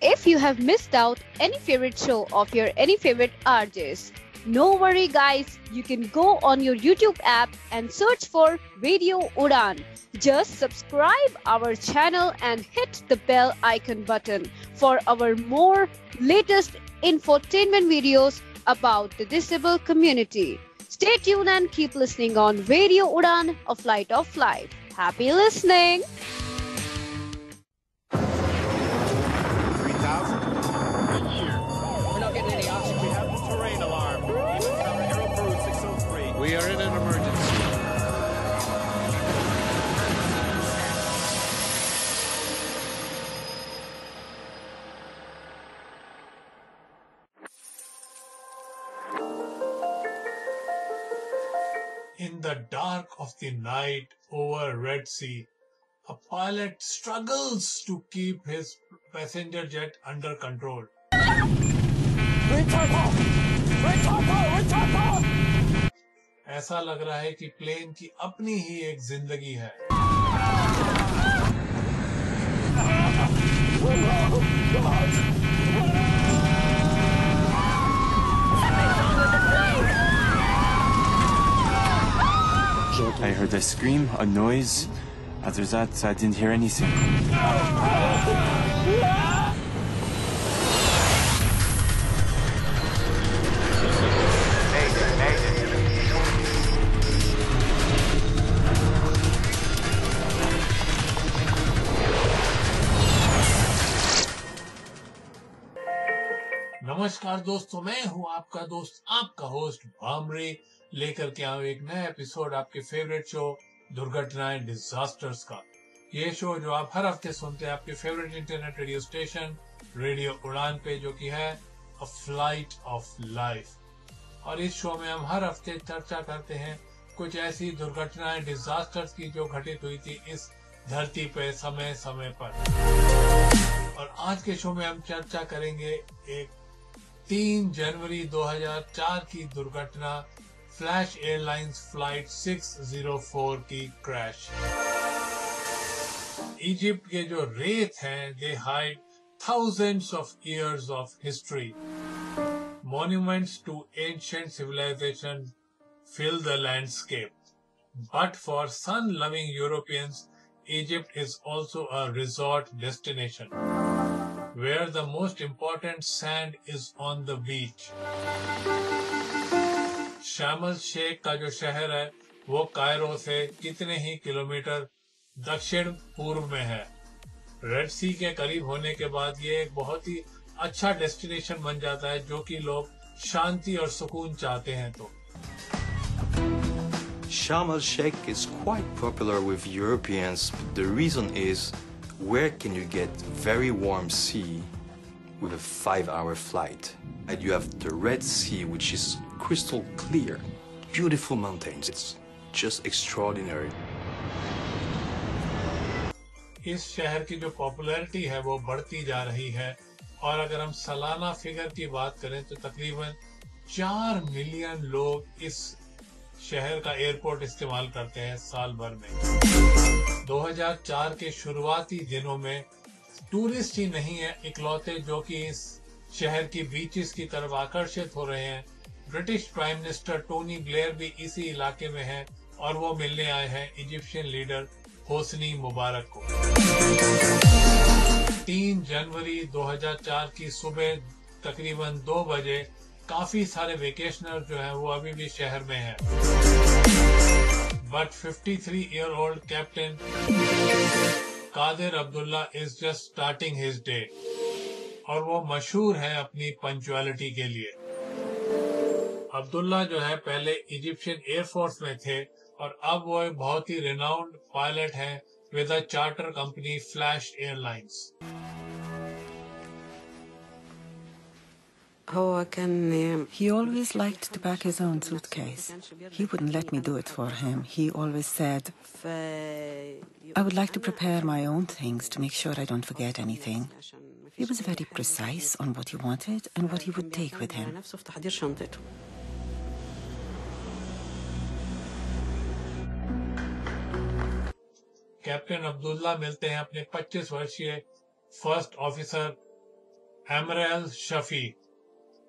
if you have missed out any favorite show of your any favorite RJs. No worry guys, you can go on your YouTube app and search for Radio Udan. Just subscribe our channel and hit the bell icon button for our more latest infotainment videos about the disabled community. Stay tuned and keep listening on Radio Udan, a flight of life. Happy listening! 3,000? We're not getting any oxygen. We have the terrain alarm. Aero 603. We are in an emergency. In the dark of the night over Red Sea, a pilot struggles to keep his passenger jet under control. ऐसा लग रहा है कि plane की अपनी ही एक जिंदगी है। I heard a scream, a noise. After that, I didn't hear anything. नमस्कार दोस्तों, मैं हूं आपका दोस्त, आपका होस्ट भामरे, लेकर के आऊं एक नया एपिसोड आपके फेवरेट शो दुर्घटनाएं डिजास्टर्स का। ये शो जो आप हर हफ्ते सुनते हैं आपके favourite internet radio station radio उड़ान पे, जो कि है अ फ्लाइट ऑफ लाइफ। और इस शो में हम हर हफ्ते चर्चा करते हैं कुछ ऐसी दुर्घटनाएं डिजास्टर्स की जो घटित हुई थी इस धरती पे समय समय पर। और आज के शो में हम चर्चा करेंगे एक 3 जनवरी 2004 की दुर्घटना, फ्लैश एयरलाइंस फ्लाइट 604 की क्रैश। इजिप्ट के जो रेत हैं, दे hide thousands of years of history. Monuments to ancient civilization fill the landscape. But for sun-loving Europeans, Egypt is also a resort destination, where the most important sand is on the beach. Sharm el Sheikh का जो शहर है वो Cairo से कितने ही kilometre दक्षिण पूर्व में है। रेड सी के करीब होने के बाद ये एक बहुत ही अच्छा डेस्टिनेशन बन जाता है, जो कि लोग शांति और सुकून चाहते हैं। तो Sharm el Sheikh is quite popular with Europeans. The reason is, where can you get very warm sea with a 5-hour flight? And you have the Red Sea, which is crystal clear, beautiful mountains. It's just extraordinary. इस शहर की जो popularity है वो बढ़ती जा रही है, और अगर हम सालाना फिगर की बात करें तो तकरीबन 4 मिलियन लोग इस शहर का एयरपोर्ट इस्तेमाल करते हैं साल भर में। 2004 के शुरुआती दिनों में टूरिस्ट ही नहीं है इकलौते जो कि इस शहर की बीचेस की तरफ आकर्षित हो रहे हैं। British prime minister Tony Blair भी इसी इलाके में हैं और वो मिलने आए हैं इजिप्शियन लीडर होसनी मुबारक को। 3 जनवरी 2004 की सुबह तकरीबन 2 बजे काफी सारे वेकेशनर जो हैं वो अभी भी शहर में हैं। But 53-year-old captain Kadir Abdullah is just starting his day, और वो मशहूर है अपनी पंक्चुअलिटी के लिए। अब्दुल्ला जो है पहले इजिप्शियन एयरफोर्स में थे और अब वो एक बहुत ही रिनाउंड पायलट हैं with a charter company flash airlines. He always liked to pack his own suitcase. He wouldn't let me do it for him. He always said, I would like to prepare my own things to make sure I don't forget anything. He was very precise on what he wanted and what he would take with him. Captain Abdullah मिलते हैं अपने 25 वर्षीय first officer एमराल Shafi,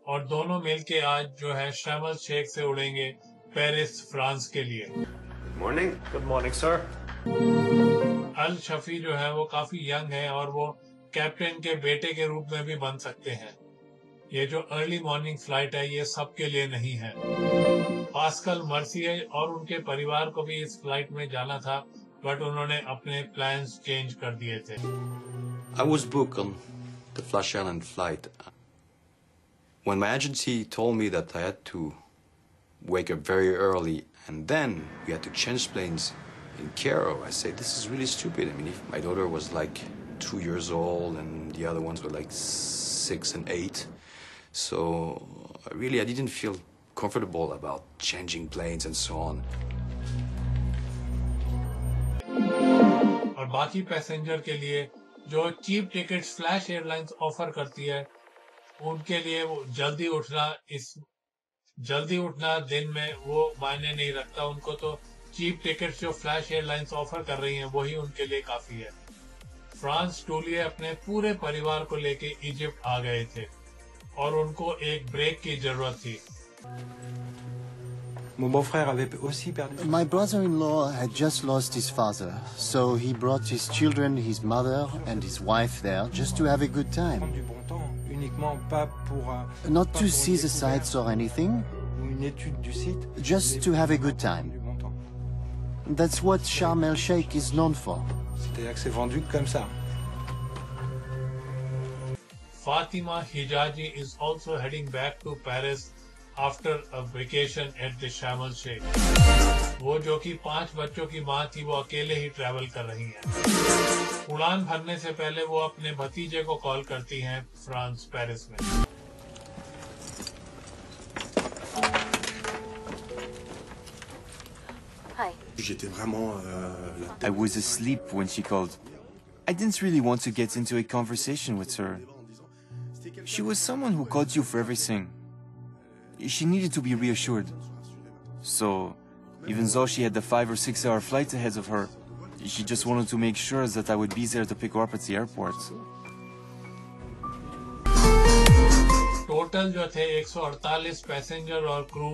और दोनों मिलके आज जो है शार्म एल शेख से उड़ेंगे पेरिस, फ्रांस के लिए। Morning. Good morning, sir. अल शफी जो है वो काफी यंग है और वो कैप्टन के बेटे के रूप में भी बन सकते हैं। ये जो अर्ली मॉर्निंग फ्लाइट है ये सबके लिए नहीं है। पास्कल मर्सिए और उनके परिवार को भी इस फ्लाइट में जाना था, बट उन्होंने अपने प्लान्स चेंज कर दिए थे। I was booked on the Flash Island flight. When my agency told me that I had to wake up very early and then we had to change planes in Cairo, I said, this is really stupid. I mean, if my daughter was like 2 years old and the other ones were like 6 and 8. So really, I didn't feel comfortable about changing planes and so on. और बाकी passenger के लिए जो cheap tickets Flash Airlines offer करती है, उनके लिए वो जल्दी उठना दिन में वो मायने नहीं रखता। उनको तो चीप टिकट्स जो फ्लैश एयरलाइंस ऑफर कर रही हैं वही उनके लिए काफी है। फ्रांस टूलिए अपने पूरे परिवार को लेके इजिप्ट आ गए थे और उनको एक ब्रेक की जरूरत थी। My brother-in-law had just lost his father, so he brought his children, his mother, and his wife there just to have a good time. Not to see the sights or anything, just to have a good time. That's what Sharm el Sheikh is known for. Fatima Hijazi is also heading back to Paris after a vacation at the Sharm el Sheikh. वो जो कि 5 बच्चों की माँ थी, वो अकेले ही travel कर रही हैं। उड़ान भरने से पहले वो अपने भतीजे को कॉल करती हैं फ्रांस, पेरिस में। Hi. I was asleep when she called. I didn't really want to get into a conversation with her. She was someone who called you for everything. She needed to be reassured. So, even though she had the 5 or 6 hour flight ahead of her, she just wanted to make sure that I would be there to pick her up at the airport. Total जो थे 148 passenger और crew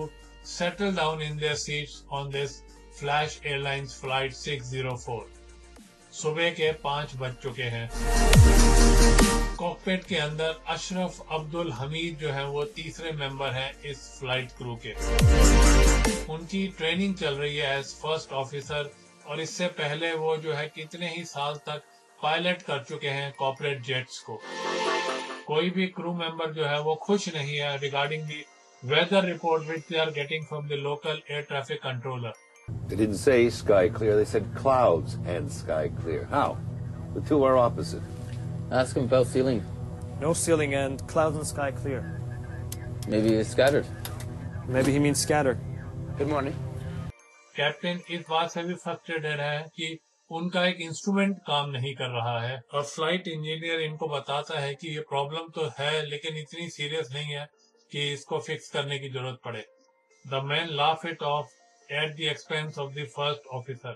settle down in their seats on this flash airlines flight 604। सुबह के 5 बज चुके हैं। Cockpit के अंदर अशरफ अब्दुल हमीद जो है वो तीसरे मेंबर हैं इस फ्लाइट क्रू के। उनकी ट्रेनिंग चल रही है एज फर्स्ट ऑफिसर, और इससे पहले वो जो है कितने ही साल तक पायलट कर चुके हैं कॉर्पोरेट जेट्स को। कोई भी क्रू मेंबर जो है वो खुश नहीं है regarding the weather report which they are getting from the local air traffic controller. They didn't say sky clear, they said clouds and sky clear. How? The two are opposite. Ask him about ceiling. No ceiling and clouds and sky clear. Maybe it's scattered. Maybe he means scattered. Good morning. Captain इस बात से भी frustrated है कि उनका एक instrument काम नहीं कर रहा है, और फ्लाइट इंजीनियर इनको बताता है कि ये प्रॉब्लम तो है लेकिन इतनी सीरियस नहीं है कि इसको फिक्स करने की जरूरत पड़े। The men laugh it off at the expense of the first officer.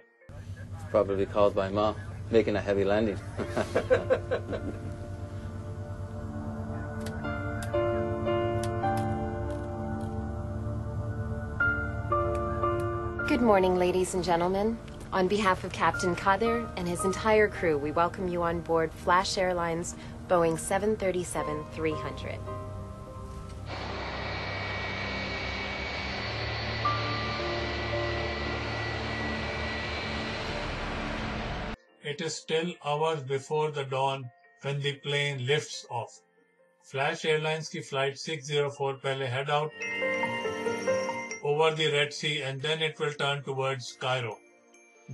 Probably called by Ma, making a heavy landing. Good morning, ladies and gentlemen. On behalf of Captain Kadir and his entire crew, we welcome you on board Flash Airlines Boeing 737-300. It is still hours before the dawn when the plane lifts off. Flash Airlines की flight 604 पहले head out over the Red Sea and then it will turn towards Cairo.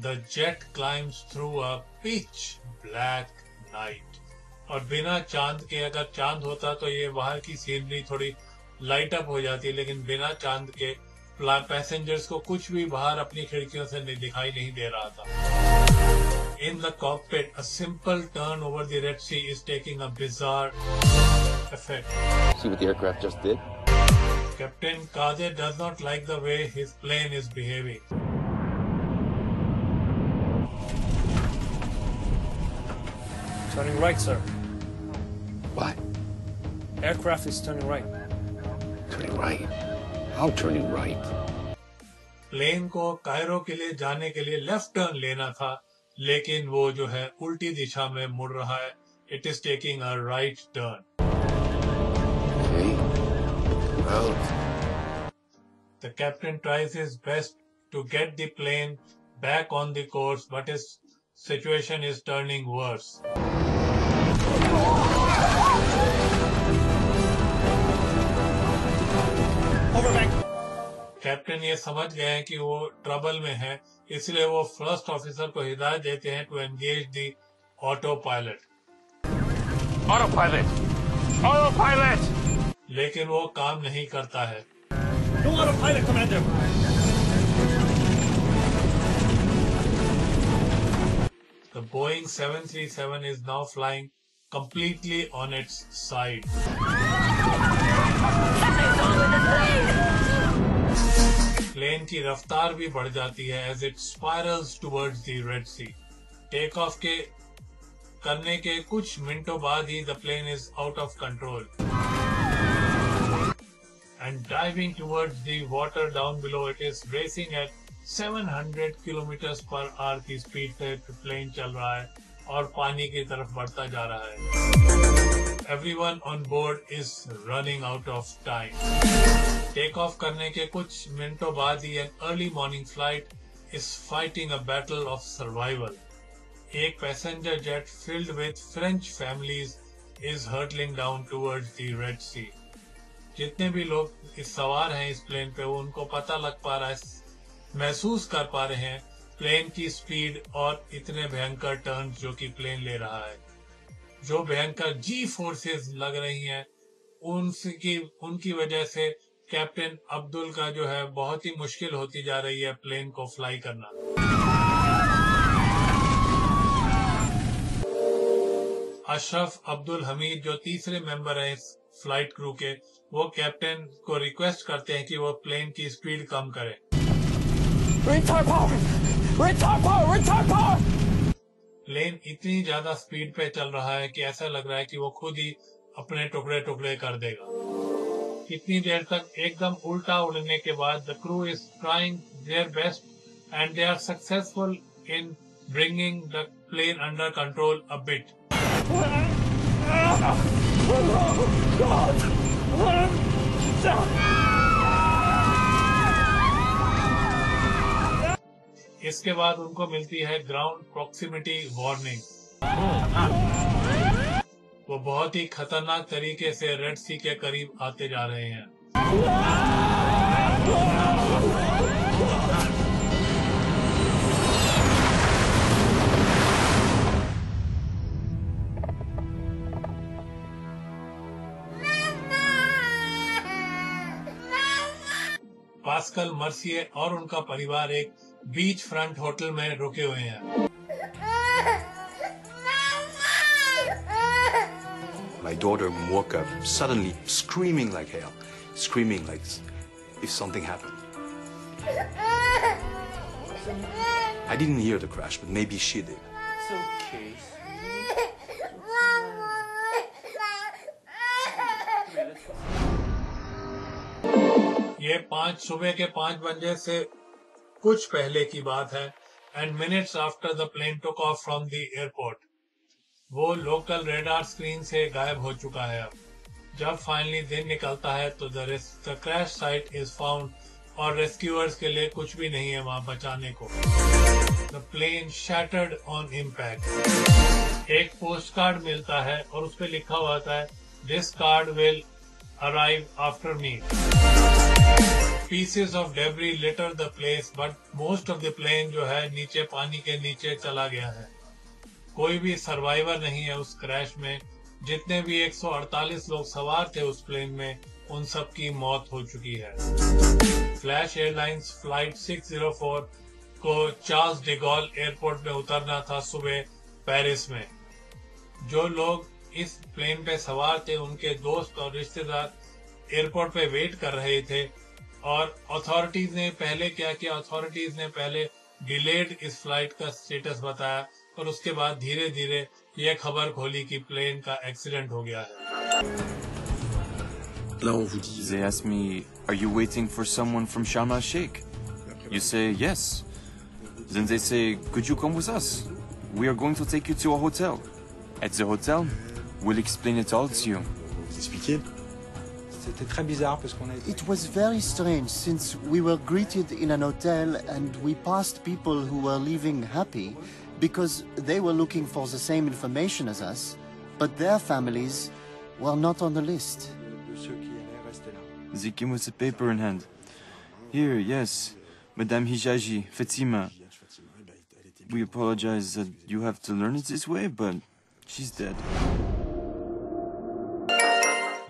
The jet climbs through a pitch black night. और बिना चांद के, अगर चांद होता तो ये बाहर की सीनरी थोड़ी लाइट अप हो जाती, लेकिन बिना चांद के पैसेंजर्स को कुछ भी बाहर अपनी खिड़कियों से दिखाई नहीं दे रहा था। In the cockpit, a simple turn over the Red Sea is taking a bizarre effect. See what the aircraft just did? Captain Kadir does not like the way his plane is behaving. Turning right, sir. Why? Aircraft is turning right. Turning right? How turning right? Plane को Cairo के लिए जाने के लिए left turn लेना था, लेकिन वो जो है उल्टी दिशा में मुड़ रहा है. It is taking a right turn. Okay. Well, The captain tries his best to get the plane back on the course, but his situation is turning worse. Captain ये समझ गए हैं कि वो ट्रबल में है, इसलिए वो फर्स्ट ऑफिसर को हिदायत देते हैं to engage the autopilot. लेकिन वो काम नहीं करता है. No autopilot, Commander! The Boeing 737 is now flying completely on its side. Plane की रफ्तार भी बढ़ जाती है as it spirals towards the Red Sea. Take off करने के कुछ मिनटों बाद ही the plane is out of control and diving towards the water down below. It is racing at 700 kilometers per hour की स्पीड पे प्लेन चल रहा है और पानी की तरफ बढ़ता जा रहा है. Everyone on board is running out of time. Take off करने के कुछ मिनटों बाद ही an early morning flight is fighting a battle of survival. एक passenger jet filled with French families is hurtling down towards the Red Sea. जितने भी लोग इस सवार हैं इस प्लेन पे, वो उनको पता लग पा रहा है, महसूस कर पा रहे हैं प्लेन की स्पीड और इतने भयंकर टर्न जो कि प्लेन ले रहा है. जो भयंकर जी फोर्सेस लग रही हैं उनकी वजह से कैप्टन अब्दुल का जो है बहुत ही मुश्किल होती जा रही है प्लेन को फ्लाई करना. अशरफ अब्दुल हमीद जो तीसरे मेंबर हैं इस फ्लाइट क्रू के, वो कैप्टन को रिक्वेस्ट करते हैं कि वो प्लेन की स्पीड कम करें. प्लेन इतनी ज्यादा स्पीड पे चल रहा है कि ऐसा लग रहा है कि वो खुद ही अपने टुकड़े टुकड़े कर देगा. इतनी देर तक एकदम उल्टा उड़ने के बाद the crew is trying their best and they are successful in bringing the plane under control a bit. इसके बाद उनको मिलती है ग्राउंड प्रॉक्सिमिटी वार्निंग. वो बहुत ही खतरनाक तरीके से रेड सी के करीब आते जा रहे हैं. पास्कल मर्सिए और उनका परिवार एक बीच फ्रंट होटल में रुके हुए हैं. My daughter woke up suddenly screaming like hell, screaming like if something happened. I didn't hear the crash, but maybe she did. It's okay. ये सुबह के 5 बजे से कुछ पहले की बात है. And minutes after the plane took off from the airport. वो लोकल रेडार स्क्रीन से गायब हो चुका है. अब जब फाइनली दिन निकलता है तो the crash site is found और रेस्क्यूअर्स के लिए कुछ भी नहीं है वहां बचाने को. The plane shattered on impact. एक पोस्ट कार्ड मिलता है और उस पर लिखा हुआ था this card will arrive after me. Pieces of debris litter the place, but most of the plane जो है नीचे पानी के नीचे चला गया है. कोई भी सर्वाइवर नहीं है उस क्रैश में. जितने भी 148 लोग सवार थे उस प्लेन में, उन सब की मौत हो चुकी है. फ्लैश एयरलाइंस फ्लाइट 604 को चार्ल्स डे गॉल एयरपोर्ट में उतरना था सुबह पेरिस में. जो लोग इस प्लेन पे सवार थे उनके दोस्त और रिश्तेदार एयरपोर्ट पे वेट कर रहे थे. और अथॉरिटीज ने पहले क्या किया, अथॉरिटीज ने पहले डिलेड इस फ्लाइट का स्टेटस बताया और उसके बाद धीरे धीरे ये खबर खोली कि प्लेन का एक्सीडेंट हो गया है. They ask me, are you waiting for someone from Sharm el-Sheikh? You say, yes. Then they say, could you come with us? We are going to take you to a hotel. At the hotel, we'll explain it all to you. It was very strange since we were greeted in an hotel and we passed people who were leaving happy because they were looking for the same information as us, but their families were not on the list. They came with a paper in hand. Here, yes, Madame Hijaji, Fatima. We apologize that you have to learn it this way, but she's dead.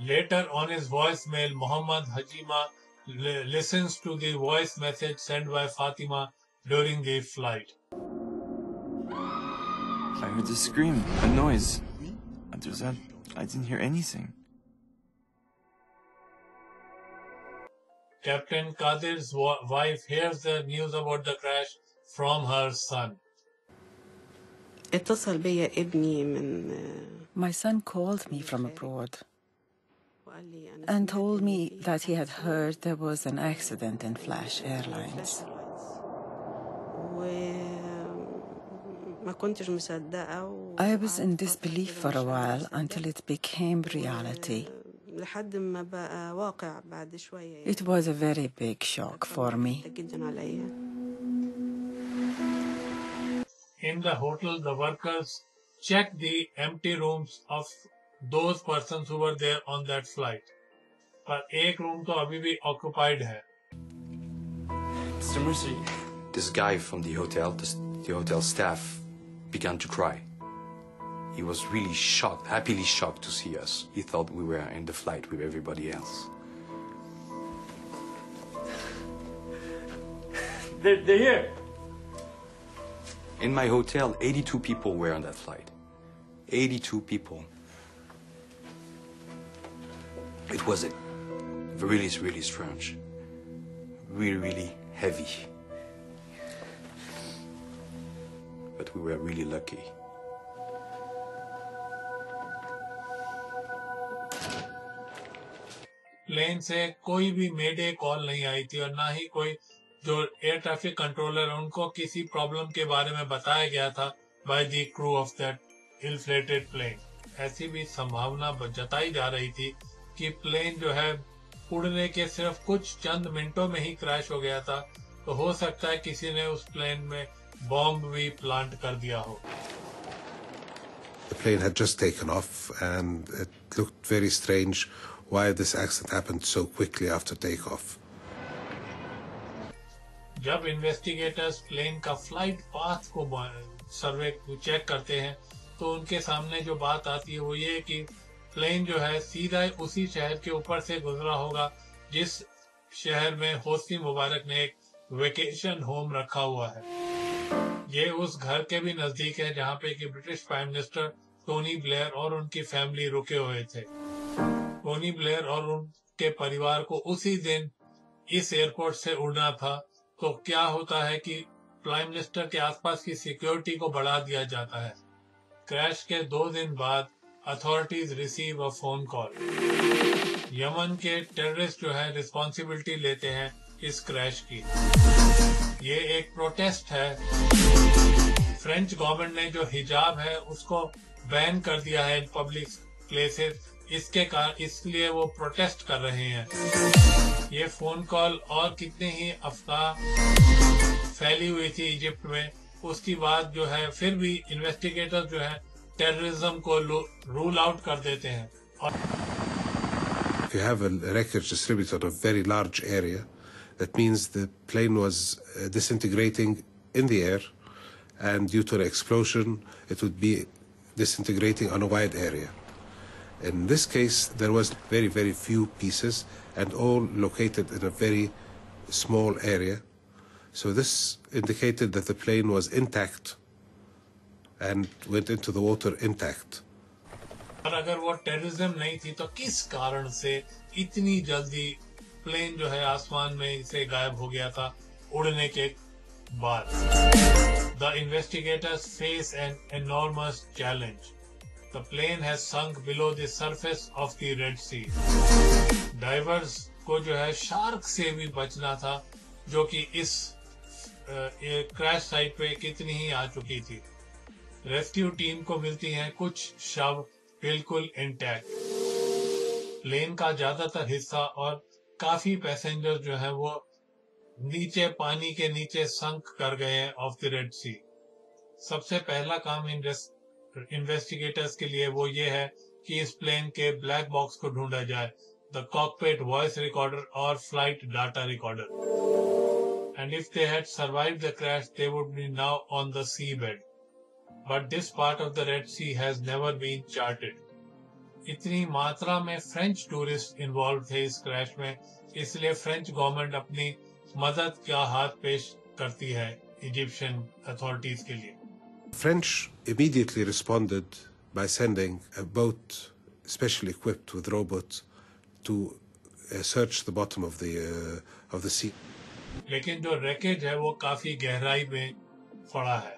Later on his voicemail, Muhammad Hajima listens to the voice message sent by Fatima during the flight. I heard a scream, a noise. After that, I didn't hear anything. Captain Qadir's wife hears the news about the crash from her son. My son called me from abroad and told me that he had heard there was an accident in Flash Airlines. I was in disbelief for a while until it became reality. It was a very big shock for me. In the hotel, the workers checked the empty rooms of those persons who were there on that flight. पर एक room तो अभी भी occupied है. Mr. Mercy. This guy from the hotel staff, began to cry. He was really shocked, happily shocked to see us. He thought we were in the flight with everybody else. They're here. In my hotel, 82 people were on that flight. 82 people. It was really, really strange. Really, really heavy. But we were really lucky. Plane से कोई भी मेडे call नहीं आई थी और ना ही कोई जो air traffic controller उनको किसी प्रॉब्लम के बारे में बताया गया था by the crew of that inflated plane. ऐसी भी संभावना जताई जा रही थी कि प्लेन जो है उड़ने के सिर्फ कुछ चंद मिनटों में ही क्रैश हो गया था. तो हो सकता है किसी ने उस प्लेन में बॉम्ब भी प्लांट कर दिया हो. The plane had just taken off and it looked very strange why this accident happened so quickly after takeoff. जब इन्वेस्टिगेटर्स प्लेन का फ्लाइट पाथ को सर्वे चेक करते हैं तो उनके सामने जो बात आती है वो ये कि प्लेन जो है सीधा उसी शहर के ऊपर से गुजरा होगा जिस शहर में होस्नी मुबारक ने एक वेकेशन होम रखा हुआ है. ये उस घर के भी नजदीक है जहाँ पे कि British prime minister Tony Blair और उनकी फैमिली रुके हुए थे. टोनी ब्लेयर और उनके परिवार को उसी दिन इस एयरपोर्ट से उड़ना था. तो क्या होता है कि प्राइम मिनिस्टर के आसपास की सिक्योरिटी को बढ़ा दिया जाता है. क्रैश के 2 दिन बाद authorities receive a phone call. Yemen के टेररिस्ट जो है रिस्पॉन्सिबिलिटी लेते हैं इस क्रैश की. ये एक प्रोटेस्ट है. फ्रेंच गवर्नमेंट ने जो हिजाब है उसको बैन कर दिया है इन पब्लिक प्लेसेस. इसलिए वो प्रोटेस्ट कर रहे हैं. ये फोन कॉल और कितनी ही अफवाह फैली हुई थी इजिप्ट में. उसकी बाद जो है फिर भी इन्वेस्टिगेटर जो है टेररिज्म को रूल आउट कर देते हैं. If you have a wreckage distributed on a very large area, that means the plane was disintegrating in the air, and due to an explosion, it would be disintegrating on a wide area. In this case, there was very, very few pieces, and all located in a very small area. So this indicated that the plane was intact and went into the water intact. और अगर वो terrorism नहीं थी तो किस कारण से इतनी जल्दी प्लेन जो है आसमान में से गायब हो गया था उड़ने के बाद. The investigators face an enormous challenge. The plane has sunk below the surface of the Red Sea. Divers को जो है शार्क से भी बचना था, जो कि इस क्रैश साइट पे कितनी ही आ चुकी थी। रेस्क्यू टीम को मिलती हैं कुछ शव बिल्कुल इंटैक्ट। प्लेन का ज्यादातर हिस्सा और काफी पैसेंजर जो है वो नीचे पानी के नीचे संक कर गए हैं ऑफ द रेड सी। सबसे पहला काम इन्वेस्टिगेटर्स के लिए वो ये है कि इस प्लेन के ब्लैक बॉक्स को ढूंढा जाए, द कॉकपिट वॉइस रिकॉर्डर और flight data recorder. And if they had survived the crash they would be now on the seabed, but this part of the Red Sea has never been charted. इतनी मात्रा में French tourist involve थे इस crash में, इसलिए French government अपनी मदद का हाथ पेश करती है इजिप्शियन अथॉरिटीज के लिए। French immediately responded by sending a boat specially equipped with robots to search the bottom of the sea. लेकिन जो wreckage है वो काफी गहराई में पड़ा है।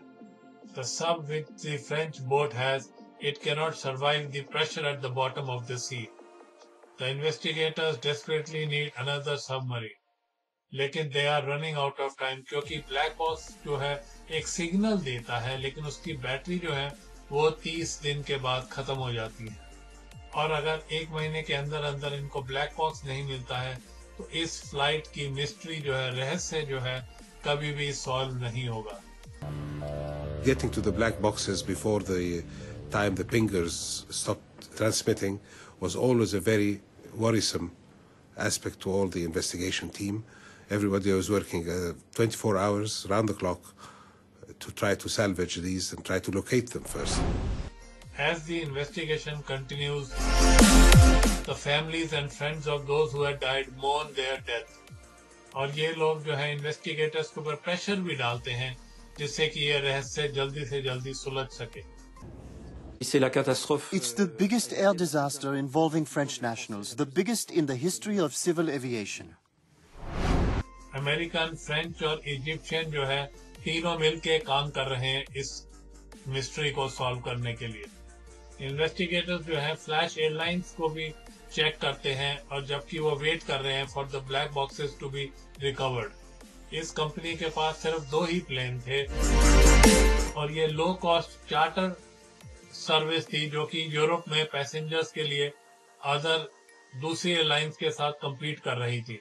The sub which the French boat has, it cannot survive the pressure at the bottom of the sea. The investigators desperately need another submarine. लेकिन they are running out of time क्योंकि black box जो है एक signal देता है, लेकिन उसकी battery जो है वो 30 दिन के बाद खत्म हो जाती है। और अगर एक महीने के अंदर अंदर इनको ब्लैक बॉक्स नहीं मिलता है तो इस फ्लाइट की मिस्ट्री जो है, रहस्य जो है, कभी भी सॉल्व नहीं होगा। Getting to the black boxes before the time the pingers stopped transmitting was always a very worrisome aspect to all the investigation team. Everybody was working 24 hours round the clock to try to salvage these and try to locate them first. As the investigation continues, the families and friends of those who had died mourn their death. और ये लोग जो है investigators के ऊपर pressure भी डालते हैं जिससे कि ये रहस्य जल्दी से जल्दी सुलझ सके। It's the biggest air disaster involving French nationals, the biggest in the history of civil aviation. American, French और इजिप्शियन जो है तीनों मिलके काम कर रहे हैं इस मिस्ट्री को सॉल्व करने के लिए। इन्वेस्टिगेटर्स जो है फ्लैश एयरलाइंस को भी चेक करते हैं और जबकि वो वेट कर रहे हैं for the black boxes to be recovered. इस कंपनी के पास सिर्फ 2 ही प्लेन थे और ये लो कॉस्ट चार्टर सर्विस थी जो कि यूरोप में पैसेंजर्स के लिए दूसरी एयरलाइंस के साथ कम्पीट कर रही थी।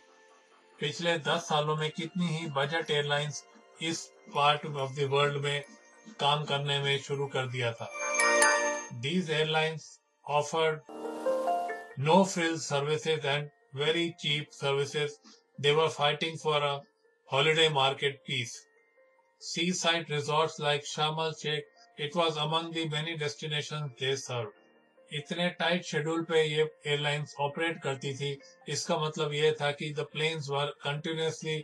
पिछले 10 सालों में कितनी ही बजट एयरलाइंस इस पार्ट ऑफ द वर्ल्ड में काम करने में शुरू कर दिया था। These airlines offered no frills services and very cheap services. They were fighting for a holiday market piece. Seaside resorts like Sharm el-Sheikh, it was among the many destinations they served. इतने tight schedule पे ये airlines operate करती थी, इसका मतलब ये था कि the planes were continuously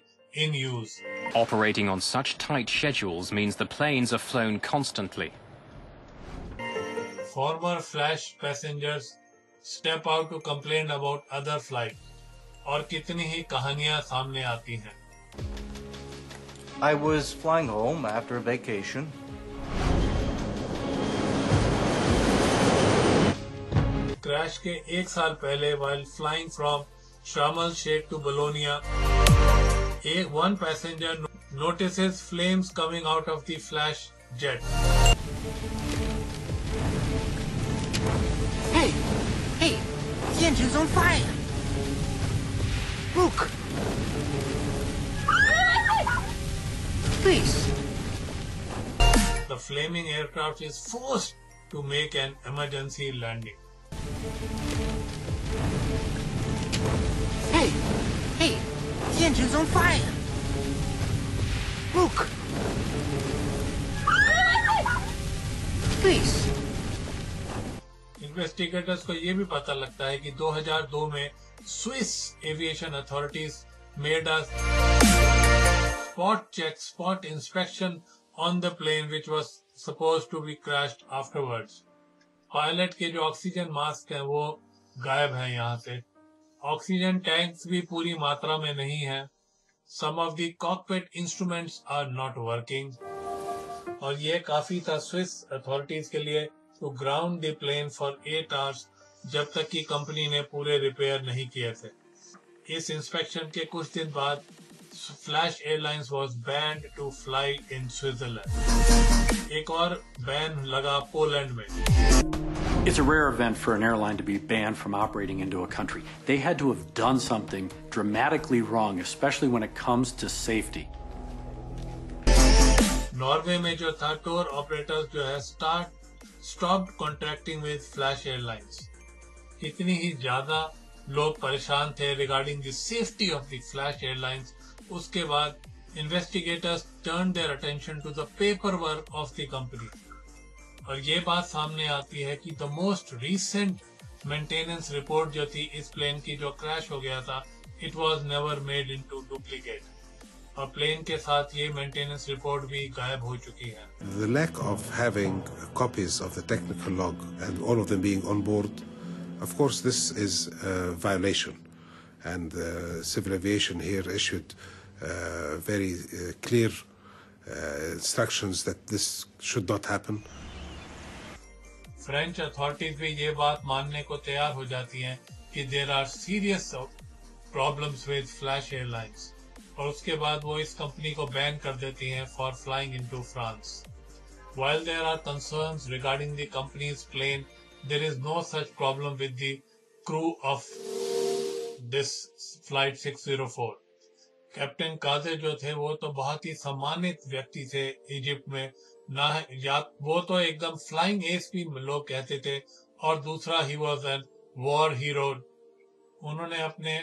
in use. Operating on such tight schedules means the planes are flown constantly. Former flash passengers step out to complain about other flights. और कितनी ही कहानियां सामने आती हैं। I was flying home after vacation. Crash के 1 साल पहले while flying from Sharm el-Sheikh to Bologna, one passenger notices flames coming out of the flash jet. Hey, the engine's on fire. Look. Please. The flaming aircraft is forced to make an emergency landing. Hey, the engine's on fire. Look. Please. Investigators को ये भी पता लगता है कि 2002 में Swiss aviation authorities made a spot inspection on the plane which was supposed to be crashed afterwards. Pilot के जो ऑक्सीजन मास्क हैं वो गायब हैं यहाँ से। ऑक्सीजन टैंक्स भी पूरी मात्रा में नहीं है। Some of the cockpit instruments are not working. और ये काफी था स्विस अथॉरिटीज के लिए to ground the plane for 8 hours जब तक कि कंपनी ने पूरे रिपेयर नहीं किए थे। इस इंस्पेक्शन के कुछ दिन बाद Flash Airlines was banned to fly in Switzerland। एक और बैन लगा पोलैंड में। It's a rare event for an airline to be banned from operating into a country. They had to have done something dramatically wrong, especially when it comes to safety. Norway में जो था tour operators जो है stopped contracting with Flash Airlines। इतनी ही ज्यादा लोग परेशान थे regarding the safety of the Flash Airlines। उसके बाद investigators turned their attention to the paperwork of the company। और ये बात सामने आती है कि the most recent maintenance report जो थी इस प्लेन की जो क्रैश हो गया था, it was never made into duplicate। और प्लेन के साथ ये मेंटेनेंस रिपोर्ट भी गायब हो चुकी है। The lack of having copies of the technical log and all of them being on board, of course, this is a violation, and civil aviation here issued very clear instructions that this should not happen. French authorities भी ये बात मानने को तैयार हो जाती हैं कि there are serious problems with Flash Airlines। और उसके बाद वो इस कंपनी को बैन कर देती हैं for flying into France। While there are concerns regarding the company's plane, there is no such problem with the crew of this flight 604। Captain Kadir जो थे वो तो बहुत ही सम्मानित व्यक्ति थे इजिप्ट में, ना या वो तो एकदम फ्लाइंग एस भी लोग कहते थे, और दूसरा he was an war hero. उन्होंने अपने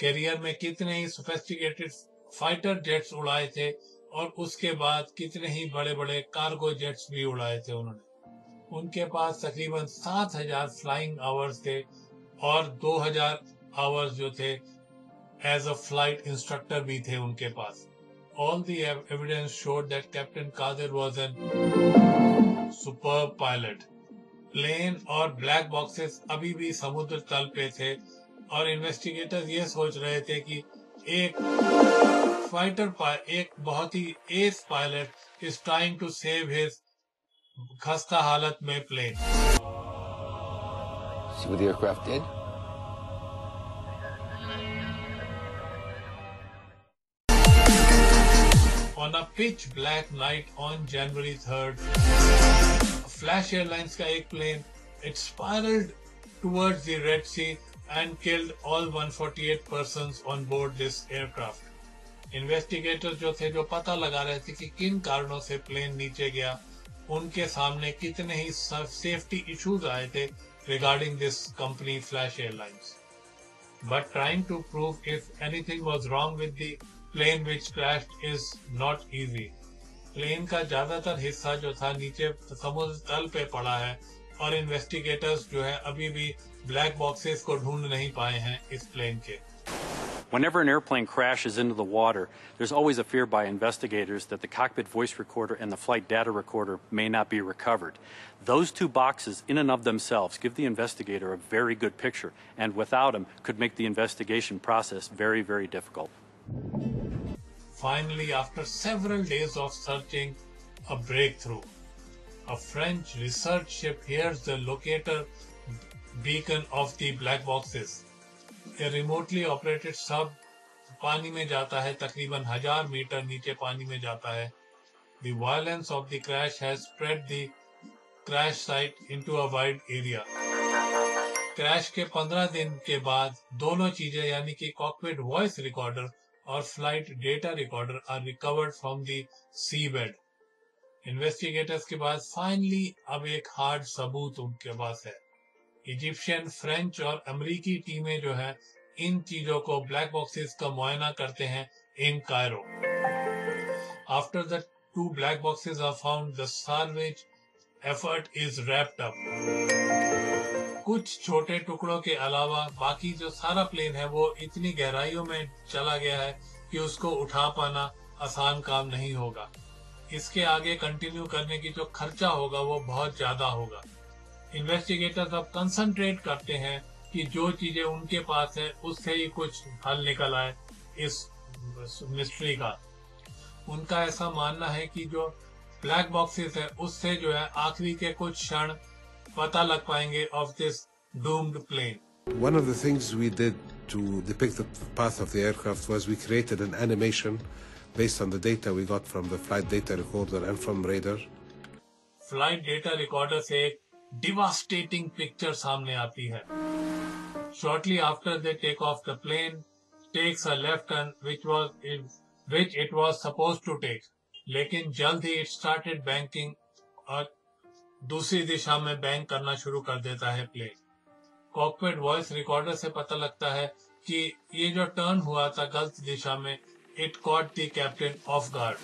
करियर में कितने ही सोफिस्टिकेटेड फाइटर जेट्स उड़ाए थे, और उसके बाद कितने ही बड़े बड़े कार्गो जेट्स भी उड़ाए थे उन्होंने। उनके पास तकरीबन 7,000 फ्लाइंग आवर्स थे, और 2,000 आवर्स जो थे एज अ फ्लाइट इंस्ट्रक्टर भी थे उनके पास। All the evidence showed that Captain Qadir was a superb pilot। Plane और ब्लैक बॉक्सेस अभी भी समुद्र तल पे थे, और इन्वेस्टिगेटर्स ये सोच रहे थे कि एक बहुत ही ace pilot is trying to save his खस्ता हालत में plane. See what the aircraft did? On a pitch black night on January 3rd, Flash Airlines का एक plane it spiraled towards the Red Sea and killed all 148 persons on board this aircraft। Investigators जो थे, जो पता लगा रहे थे कि किन कारणों से प्लेन नीचे गया, उनके सामने कितने ही सेफ्टी इश्यूज आए थे regarding this company Flash Airlines। But trying to prove if anything was wrong with the plane which crashed is not easy। Plane का ज्यादातर हिस्सा जो था नीचे समुद्र तल पे पड़ा है, और इन्वेस्टिगेटर्स जो है अभी भी ब्लैक बॉक्सेस को ढूंढ नहीं पाए हैं इस प्लेन के। Whenever an airplane crashes into the water, there's always a fear by investigators that the cockpit voice recorder and the flight data recorder may not be recovered. Those two boxes in and of themselves give the investigator a very good picture, and without them could make the investigation process very, very difficult. Finally, after several days of searching, a breakthrough. A French research ship hears the locator beacon of the black boxes। A remotely operated sub पानी में जाता है, तकरीबन 1000 metre नीचे पानी में जाता है। The violence of the crash has spread the crash site into a wide area। Crash के 15 दिन के बाद दोनों चीजें यानी कि कॉकपिट वॉइस रिकॉर्डर और flight data recorder are recovered from the seabed. Investigators के पास फाइनली अब एक हार्ड सबूत उनके पास है। इजिप्शियन, फ्रेंच और अमेरिकी टीमें जो है इन चीजों को, ब्लैक बॉक्सेस का मुआयना करते हैं इन Cairo. After the 2 black boxes are found, the salvage effort is wrapped up। कुछ छोटे टुकड़ों के अलावा बाकी जो सारा प्लेन है वो इतनी गहराइयों में चला गया है कि उसको उठा पाना आसान काम नहीं होगा। इसके आगे कंटिन्यू करने की जो खर्चा होगा वो बहुत ज्यादा होगा। इन्वेस्टिगेटर्स अब कंसंट्रेट करते हैं कि जो चीजें उनके पास है उससे ही कुछ हल निकल आए इस मिस्ट्री का। उनका ऐसा मानना है कि जो ब्लैक बॉक्सेस है उससे जो है आखिरी के कुछ क्षण पता लग पाएंगे of this doomed plane. One of the things we did to depict the path of the aircraft was we created an animation based on the data we got from the flight data recorder and from radar. Flight data recorder से एक devastating picture सामने आती है. Shortly after they take off, the plane takes a left turn, which it was supposed to take. लेकिन जल्द ही it started banking और दूसरी दिशा में बैंक करना शुरू कर देता है प्लेन. कॉकपिट वॉइस रिकॉर्डर से पता लगता है कि ये जो टर्न हुआ था गलत दिशा में, it caught the captain off guard.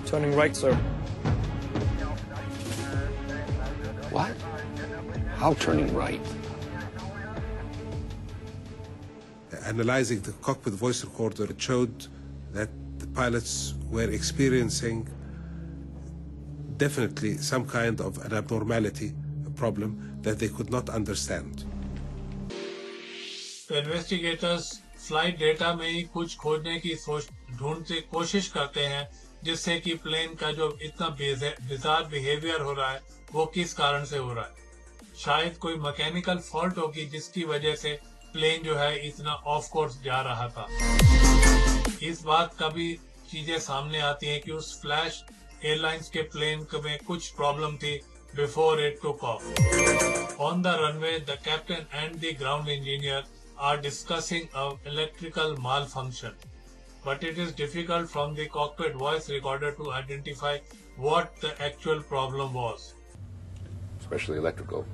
Turning right, sir. What? How turning right? Analyzing the cockpit voice recorder, it showed that the pilots were experiencing definitely some kind of an abnormality, a problem that they could not understand. तो investigators flight data में ही कुछ खोजने की ढूंढते कोशिश करते हैं जिससे कि प्लेन का जो इतना बिजार बिहेवियर हो रहा है वो किस कारण से हो रहा है. शायद कोई मैकेनिकल फॉल्ट होगी जिसकी वजह से प्लेन जो है इतना ऑफ कोर्स जा रहा था. इस बात का भी चीजें सामने आती हैं कि उस फ्लैश एयरलाइंस के प्लेन में कुछ प्रॉब्लम थी before it took off. On the runway the captain and the ground engineer are discussing an electrical malfunction, but it is difficult from the cockpit voice recorder to identify what the actual problem was. Especially electrical.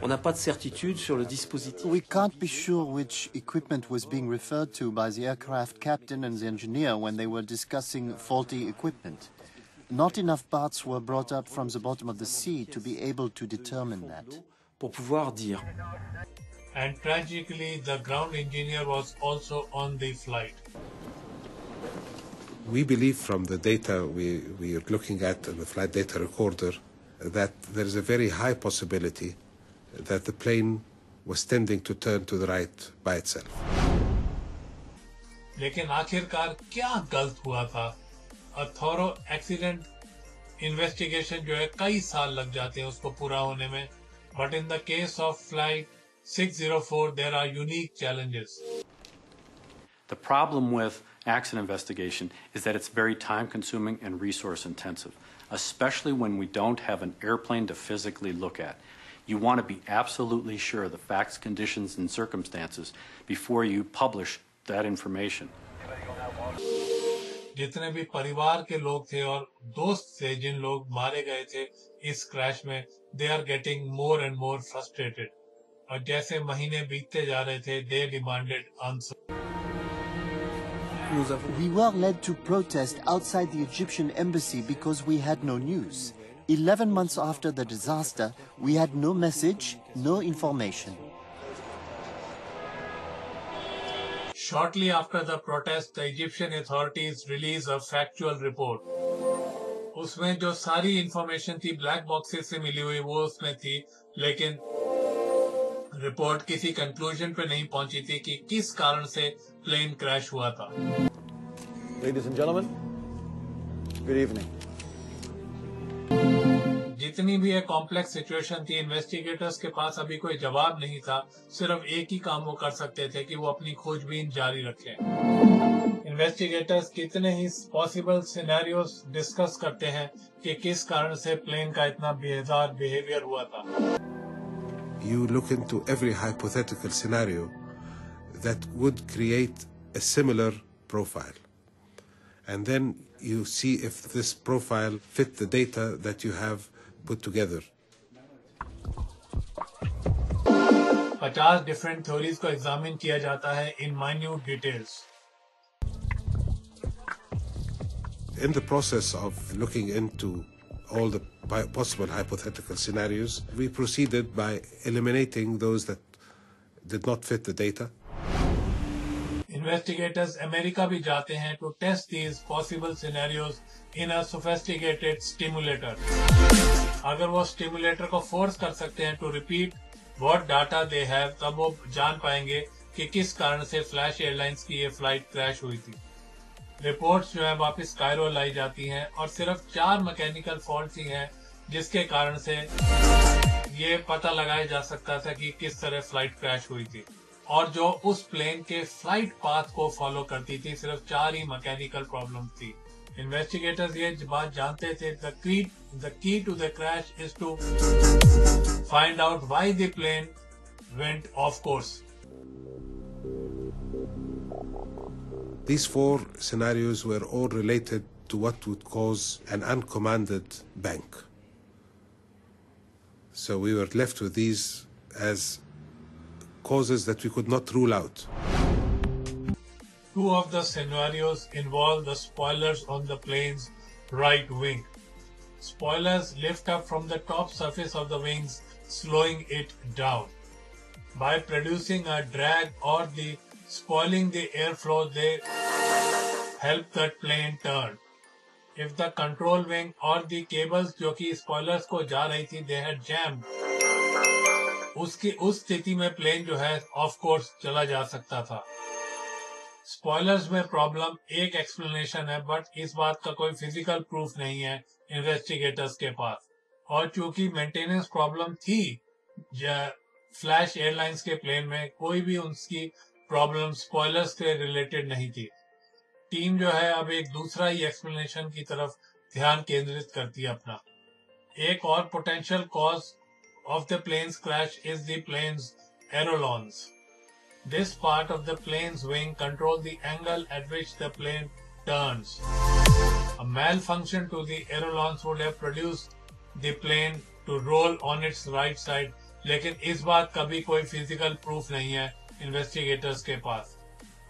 On n'a pas de certitude sur le dispositif. We can't be sure which equipment was being referred to by the aircraft captain and the engineer when they were discussing faulty equipment. Not enough parts were brought up from the bottom of the sea to be able to determine that. Pour pouvoir dire. And tragically, the ground engineer was also on the flight. We believe from the data we are looking at in the flight data recorder that there is a very high possibility that the plane was tending to turn to the right by itself. लेकिन आखिरकार क्या गलत हुआ था? A thorough accident investigation जो है कई साल लग जाते हैं उसको पूरा होने में. But in the case of flight 604, there are unique challenges. The problem with accident investigation is that it's very time consuming and resource intensive, especially when we don't have an airplane to physically look at. You want to be absolutely sure of the facts, conditions, and circumstances before you publish that information. जितने भी परिवार के लोग थे और दोस्त थे जिन लोग मारे गए थे इस क्रैश में, they are getting more and more frustrated. और जैसे महीने बीतते जा रहे थे, they demanded answer. We were led to protest outside the Egyptian embassy because we had no news. 11 months after the disaster, we had no message, no information. Shortly after the protest, the Egyptian authorities released a factual report. उसमें जो सारी information थी black boxes से मिली हुई वो उसमें थी, लेकिन रिपोर्ट किसी कंक्लूजन पे नहीं पहुंची थी कि किस कारण से प्लेन क्रैश हुआ था. Ladies and gentlemen, good evening. जितनी भी एक कॉम्प्लेक्स सिचुएशन थी, इन्वेस्टिगेटर्स के पास अभी कोई जवाब नहीं था. सिर्फ एक ही काम वो कर सकते थे कि वो अपनी खोजबीन जारी रखें. इन्वेस्टिगेटर्स कितने ही पॉसिबल सिनेरियोस डिस्कस करते हैं कि किस कारण से प्लेन का इतना बेजार बिहेवियर हुआ था. You look into every hypothetical scenario that would create a similar profile. And then you see if this profile fit the data that you have put together. 50 different theories को examine किया जाता है in minute details. In the process of looking into all the possible hypothetical scenarios, we proceeded by eliminating those that did not fit the data. Investigators America भी जाते हैं to test these possible scenarios in a sophisticated stimulator. अगर वो stimulator को force कर सकते हैं to repeat what data they have, तब वो जान पाएंगे कि किस कारण से फ्लैश एयरलाइंस की ये फ्लाइट क्रैश हुई थी. रिपोर्ट्स जो है वापस कायरो लाई जाती हैं और सिर्फ 4 मैकेनिकल फॉल्ट ही हैं जिसके कारण से ये पता लगाया जा सकता था कि किस तरह फ्लाइट क्रैश हुई थी। और जो उस प्लेन के फ्लाइट पाथ को फॉलो करती थी, सिर्फ 4 ही मैकेनिकल प्रॉब्लम थी। इन्वेस्टिगेटर्स ये बात जानते थे, the key to the crash is to find out why the plane went off course. These 4 scenarios were all related to what would cause an uncommanded bank. So we were left with these as causes that we could not rule out. 2 of the scenarios involve the spoilers on the plane's right wing. Spoilers lift up from the top surface of the wings, slowing it down. By producing a drag or spoiling the airflow, they help the plane turn. If the control wing or the cables जो कि spoilers को जा रही थी, they had jammed, उस स्थिति में plane जो है ऑफ कोर्स चला जा सकता था। स्पॉयलर्स में प्रॉब्लम एक एक्सप्लेनेशन है, बट इस बात का कोई फिजिकल प्रूफ नहीं है इन्वेस्टिगेटर्स के पास। और चूंकि मेंटेनेंस प्रॉब्लम थी फ्लैश एयरलाइंस के प्लेन में, कोई भी उनकी प्रॉब्लम स्पॉयलर्स से रिलेटेड नहीं थी। टीम जो है अब एक दूसरा ही एक्सप्लेनेशन की तरफ ध्यान केंद्रित करती है अपना। एक और potential cause of the plane's crash is the plane's ailerons. This part of the plane's wing controls the angle at which the plane turns. A malfunction to the ailerons would have produced the plane to roll on its right side, लेकिन इस बात का भी कोई physical proof नहीं है investigators के पास।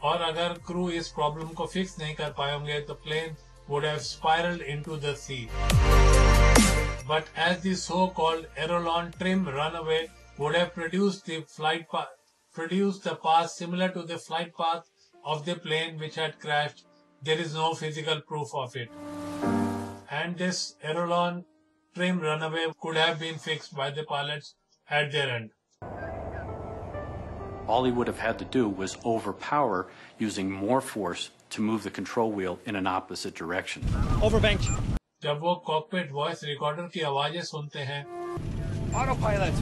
और अगर क्रू इस प्रॉब्लम को फिक्स नहीं कर पाए होंगे तो plane would have spiraled into the sea. But as the so-called aileron trim runaway would have produced the path similar to the flight path of the plane which had crashed, there is no physical proof of it. And this aileron trim runaway could have been fixed by the pilots at their end. All he would have had to do was overpower using more force to move the control wheel in an opposite direction. Overbanked. जब वो cockpit voice recorder की आवाजें सुनते हैं, Autopilot.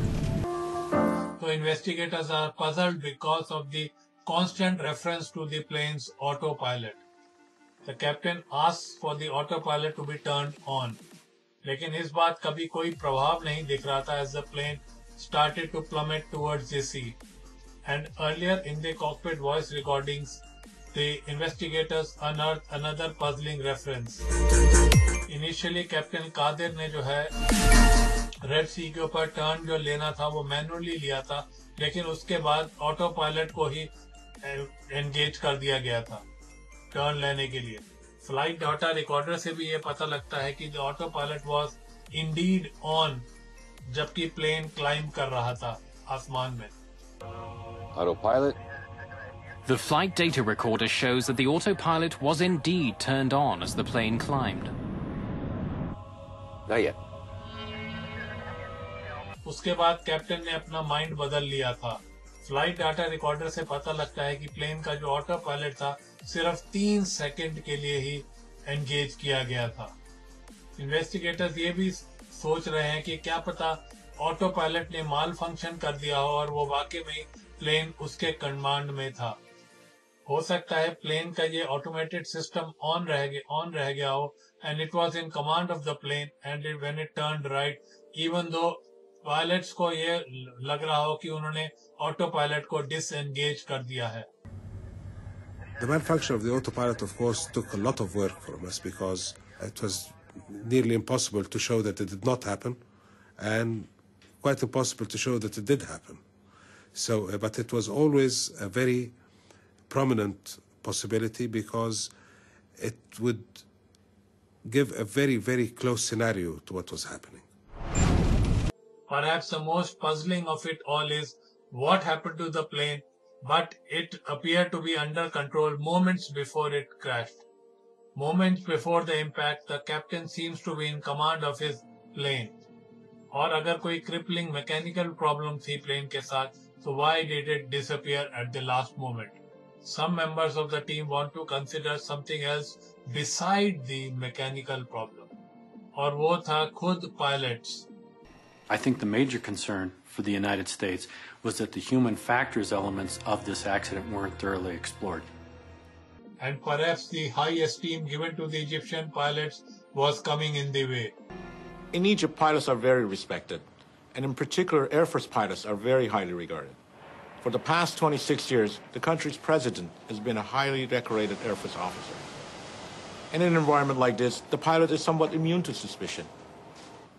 तो investigators are puzzled because of the constant reference to the plane's autopilot. The captain asks for the autopilot to be turned on, लेकिन इस बात का भी कोई प्रभाव नहीं दिख रहा था as the plane started to plummet towards the sea. And earlier in the cockpit voice recordings, the investigators unearthed another puzzling reference. Initially, Captain Kadir ने जो है रेड सी के ऊपर टर्न जो लेना था वो मैनुअली लिया था, लेकिन उसके बाद ऑटो पायलट को ही एंगेज कर दिया गया था टर्न लेने के लिए। फ्लाइट डाटा रिकॉर्डर से भी ये पता लगता है कि the auto pilot was Indeed on जबकि प्लेन क्लाइंब कर रहा था आसमान में। Autopilot? The flight data recorder shows that the autopilot was indeed turned on as the plane climbed. Not yet. उसके बाद कैप्टन ने अपना माइंड बदल लिया था। फ्लाइट डाटा रिकॉर्डर से पता लगता है कि प्लेन का जो ऑटो पायलट था सिर्फ 3 सेकंड के लिए ही एंगेज किया गया था। इन्वेस्टिगेटर्स ये भी सोच रहे हैं कि क्या पता ऑटो पायलट ने माल फंक्शन कर दिया हो और वो वाकई में प्लेन उसके कमांड में था। हो सकता है प्लेन का ये ऑटोमेटेड सिस्टम ऑन रह गया हो and it was in command of the plane and when it turned right, even though pilots को ये लग रहा हो कि उन्होंने ऑटो पायलट को डिसएंगेज कर दिया है। The malfunction of the autopilot, of course, took a lot of work from us because it was nearly impossible to show that it did not happen and quite impossible to show that it did happen. So, but it was always a very prominent possibility because it would give a very, very close scenario to what was happening. Perhaps the most puzzling of it all is what happened to the plane, but it appeared to be under control moments before it crashed. Moments before the impact, the captain seems to be in command of his plane. और अगर कोई crippling mechanical problem थी plane के साथ, so why did it disappear at the last moment? some members of the team want to consider something else beside the mechanical problem. और वो था खुद pilots. I think the major concern for the United States was that the human factors elements of this accident weren't thoroughly explored. And perhaps the high esteem given to the Egyptian pilots was coming in the way. In Egypt, pilots are very respected, and in particular, Air Force pilots are very highly regarded. For the past 26 years, the country's president has been a highly decorated Air Force officer. In an environment like this, the pilot is somewhat immune to suspicion.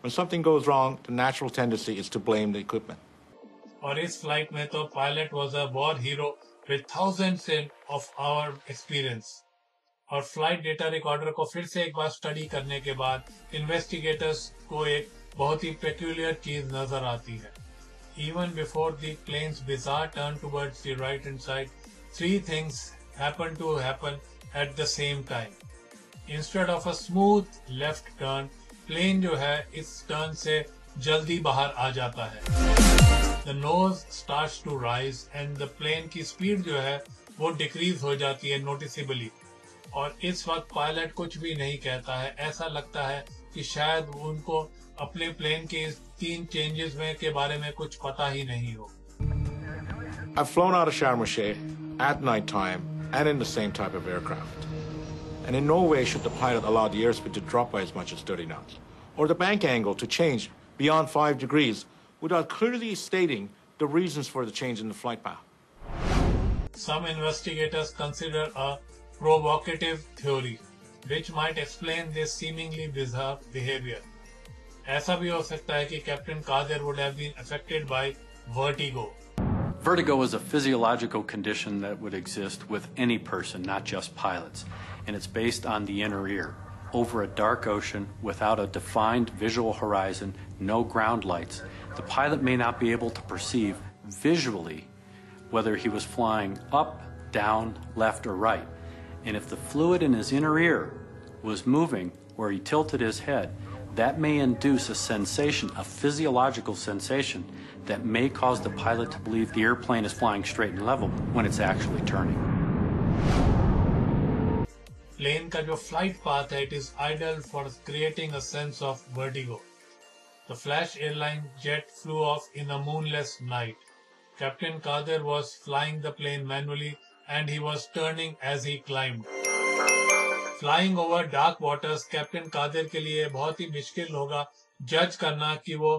When something goes wrong, the natural tendency is to blame the equipment. और इस flight में तो pilot was a war hero with thousands of our experience. और flight data recorder को फिर से एक बार study करने के बाद इन्वेस्टिगेटर्स को एक बहुत ही पेक्यूलियर चीज नजर आती है. Even before the plane's bizarre turn towards the right hand side, three things happen at the same time. Instead of a smooth left turn, plane जो है इस टर्न से जल्दी बाहर आ जाता है. The nose starts to rise and the plane की speed जो है वो डिक्रीज हो जाती है नोटिसेबली. और इस वक्त पायलट कुछ भी नहीं कहता है. ऐसा लगता है कि शायद उनको अपने प्लेन के इस 3 चेंजेस में के बारे में कुछ पता ही नहीं हो. I've flown out of Sharm el-Sheikh at night time and in the same type of aircraft. And in no way should the pilot allow the airspeed to drop by as much as 30 knots, or the bank angle to change beyond 5 degrees without clearly stating the reasons for the change in the flight path. Some investigators consider a provocative theory, which might explain this seemingly bizarre behavior. ऐसा भी हो सकता है कि Captain Qadir would have been affected by vertigo. Vertigo is a physiological condition that would exist with any person, not just pilots, and it's based on the inner ear. Over a dark ocean, without a defined visual horizon, no ground lights, the pilot may not be able to perceive visually whether he was flying up, down, left, or right. And if the fluid in his inner ear was moving or he tilted his head, that may induce a sensation, a physiological sensation, that may cause the pilot to believe the airplane is flying straight and level when it's actually turning. Plane का जो flight path है, it is ideal for creating a sense of vertigo. The Flash airline jet flew off in a moonless night. Captain Qadir was flying the plane manually and he was turning as he climbed. Flying over dark waters, Captain Qadir के लिए बहुत ही मुश्किल होगा जज करना कि वो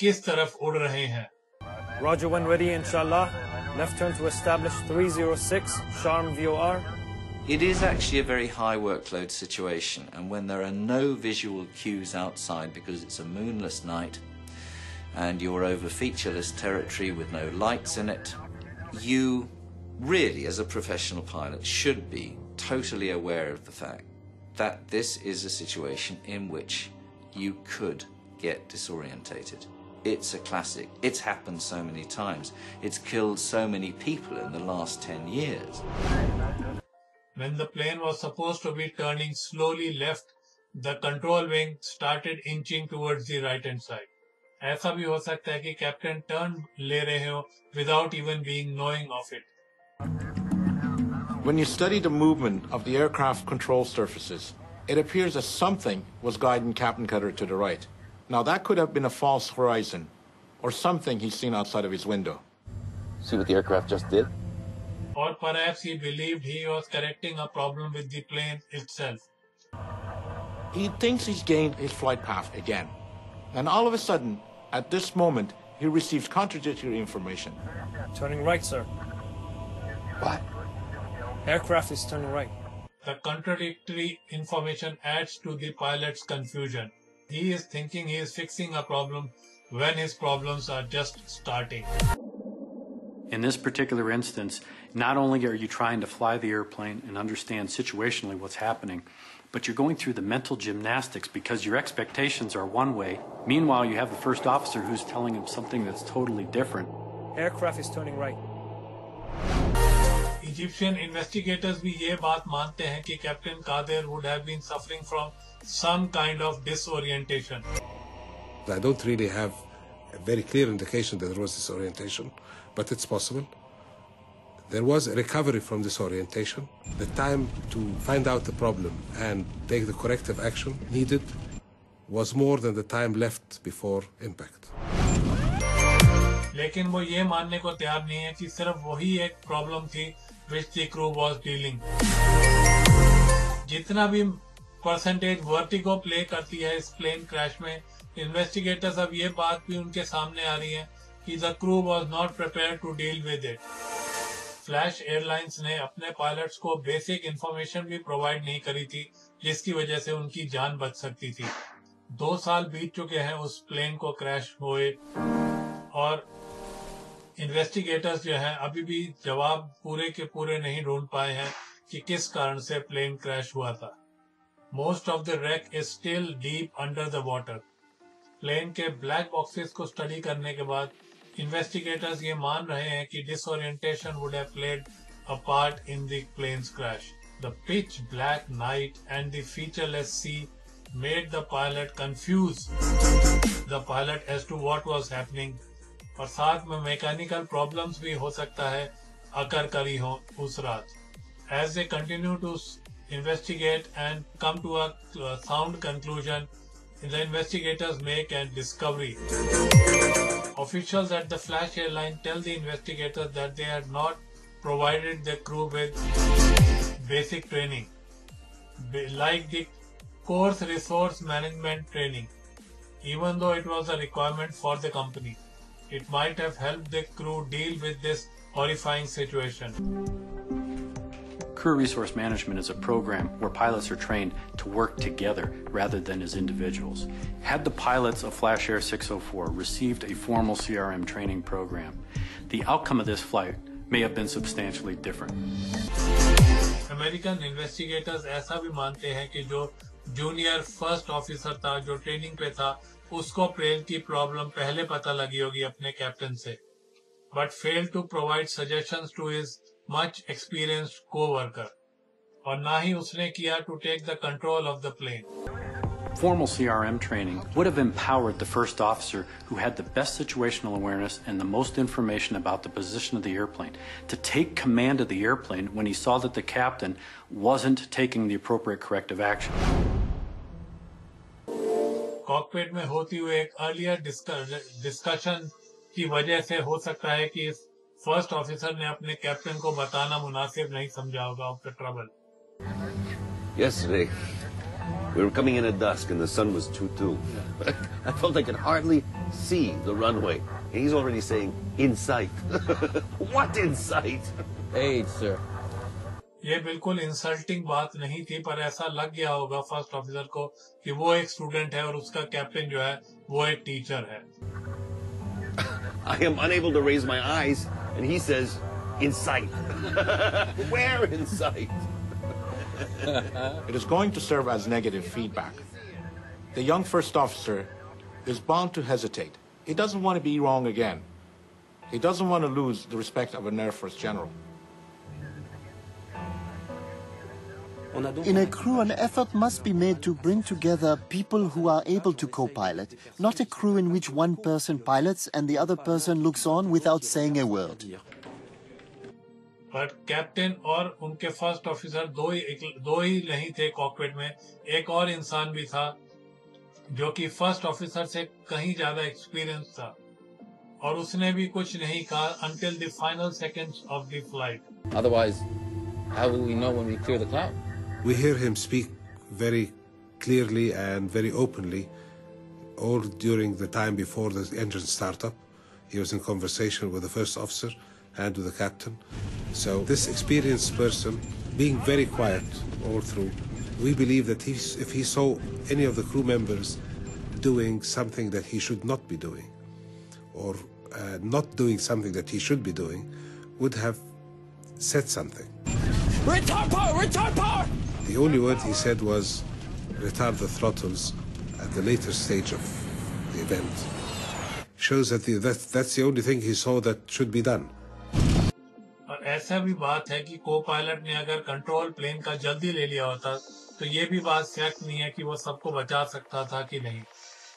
किस तरफ उड़ रहे हैं. Roger, when ready, inshallah. Left turn to establish 306, Sharm VOR. It is actually a very high workload situation, and when there are no visual cues outside because it's a moonless night and you're over featureless territory with no lights in it, you really, as a professional pilot, should be totally aware of the fact that this is a situation in which you could get disorientated. It's a classic. It's happened so many times. It's killed so many people in the last 10 years. When the plane was supposed to be turning slowly left, the control wing started inching towards the right-hand side. ऐसा भी हो सकता है कि captain turn ले रहे हो without even being knowing of it. When you study the movement of the aircraft control surfaces, it appears that something was guiding Captain Qadir to the right. Now that could have been a false horizon, or something he's seen outside of his window. See what the aircraft just did? Or perhaps he believed he was correcting a problem with the plane itself. He thinks he's gained his flight path again. And all of a sudden, at this moment, he receives contradictory information. Turning right, sir. What? Aircraft is turning right. The contradictory information adds to the pilot's confusion. He is thinking he is fixing a problem when his problems are just starting. In this particular instance, not only are you trying to fly the airplane and understand situationally what's happening, but you're going through the mental gymnastics because your expectations are one way. Meanwhile, you have the first officer who's telling him something that's totally different. Aircraft is turning right. Egyptian investigators भी ये बात मानते हैं कि Captain Qadir would have been suffering from some kind of disorientation. I don't really have a very clear indication that there was disorientation, but it's possible. There was a recovery from disorientation. The time to find out the problem and take the corrective action needed was more than the time left before impact. लेकिन वो ये मानने को तैयार नहीं है कि सिर्फ वही एक प्रॉब्लम थी which the crew was dealing. जितना भी परसेंटेज वर्टिगो प्ले करती है इस प्लेन क्रैश में, इन्वेस्टिगेटर्स अब ये बात भी उनके सामने आ रही है कि the crew was not prepared to deal with it. Flash airlines ने अपने पायलट्स को बेसिक इंफॉर्मेशन भी प्रोवाइड नहीं करी थी, जिसकी वजह से उनकी जान बच सकती थी. 2 साल बीत चुके हैं उस प्लेन को क्रैश हुए और इन्वेस्टिगेटर्स जो हैं अभी भी जवाब पूरे के पूरे नहीं ढूंढ पाए हैं कि किस कारण से प्लेन क्रैश हुआ था. Most of the wreck is still deep under the water. Plane के ब्लैक बॉक्सेस को स्टडी करने के बाद इन्वेस्टिगेटर्स ये मान रहे हैं कि disorientation would have played a part in the plane's crash. The pitch black night and the featureless sea made the pilot confuse the pilot as to what was happening. और साथ में मैकेनिकल प्रॉब्लम्स भी हो सकता है अकर करी हो उस रात. As they continue to investigate and come to a sound conclusion, the investigators make a discovery. Officials at the Flash airline tell the investigators that they had not provided the crew with basic training, like the course resource management training, even though it was a requirement for the company. It might have helped the crew deal with this horrifying situation. Crew resource management is a program where pilots are trained to work together rather than as individuals. Had the pilots of Flash Air 604 received a formal CRM training program, the outcome of this flight may have been substantially different. American investigators ऐसा भी मानते हैं कि जो junior first officer था, जो training पे था, उसको प्लेन की प्रॉब्लम पहले पता लगी होगी अपने कैप्टन से, but failed to provide suggestions to his much experienced co-worker, और ना ही उसने किया to take the control of the plane. Formal CRM training would have empowered the first officer who had the best situational awareness and the most information about the position of the airplane to take command of the airplane when he saw that the captain wasn't taking the appropriate corrective action. Cockpit में होती हुई एक earlier discussion की वजह से हो सकता है कि फर्स्ट ऑफिसर ने अपने कैप्टन को बताना मुनासिब नहीं समझा होगा of the trouble. Yesterday, we were coming in at dusk and the sun was 2-2. I felt I could hardly see the runway. And he's already saying, in sight. What in sight? Hey, sir. ये बिल्कुल insulting बात नहीं थी, पर ऐसा लग गया होगा फर्स्ट ऑफिसर को कि वो एक स्टूडेंट है और उसका कैप्टन जो है वो एक टीचर है. I am unable to raise my eyes, and he says, in sight. Where in sight? It is going to serve as negative feedback. The young first officer is bound to hesitate. He doesn't want to be wrong again. He doesn't want to lose the respect of an Air Force general. In a crew, an effort must be made to bring together people who are able to co-pilot, not a crew in which one person pilots and the other person looks on without saying a word. पर captain और उनके first officer दो ही नहीं थे cockpit में. एक और इंसान भी था जो कि फर्स्ट ऑफिसर से कहीं ज्यादा एक्सपीरियंस था और उसने भी कुछ नहीं कहा until the final seconds of the flight. Otherwise, how will we know when we clear the cloud? We hear him speak very clearly and very openly all during the time before the engine startup. He was in conversation with the first officer and with the captain. So this experienced person, being very quiet all through, we believe that if he saw any of the crew members doing something that he should not be doing, or not doing something that he should be doing, would have said something. Retard power! Retard power! The only word he said was, retard the throttles at the later stage of the event. Shows that that's the only thing he saw that should be done. और ऐसा भी बात है कि co-pilot ने अगर control plane का जल्दी ले लिया होता तो ये भी बात शक नहीं है कि वो सबको बचा सकता था कि नहीं.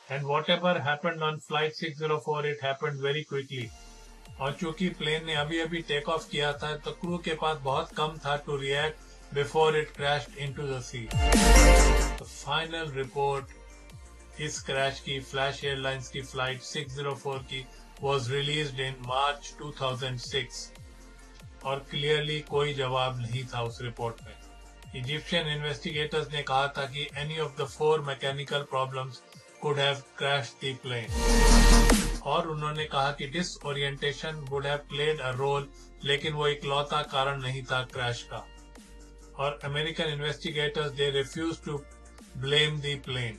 And whatever happened on flight 604, it happened very quickly. और चूंकि प्लेन ने अभी टेक ऑफ किया था तो क्रू के पास बहुत कम था to react before it crashed into the sea. The final report इस क्रैश की फ्लैश एयरलाइंस की फ्लाइट 604 की वाज रिलीज्ड इन मार्च 2006 और क्लियरली कोई जवाब नहीं था उस रिपोर्ट में। इजिप्शियन इन्वेस्टिगेटर्स ने कहा था कि any of the 4 mechanical problems could have crashed the plane और उन्होंने कहा कि disorientation would have played a role लेकिन वो इकलौता कारण नहीं था क्रैश का। और American investigators they refused to blame the plane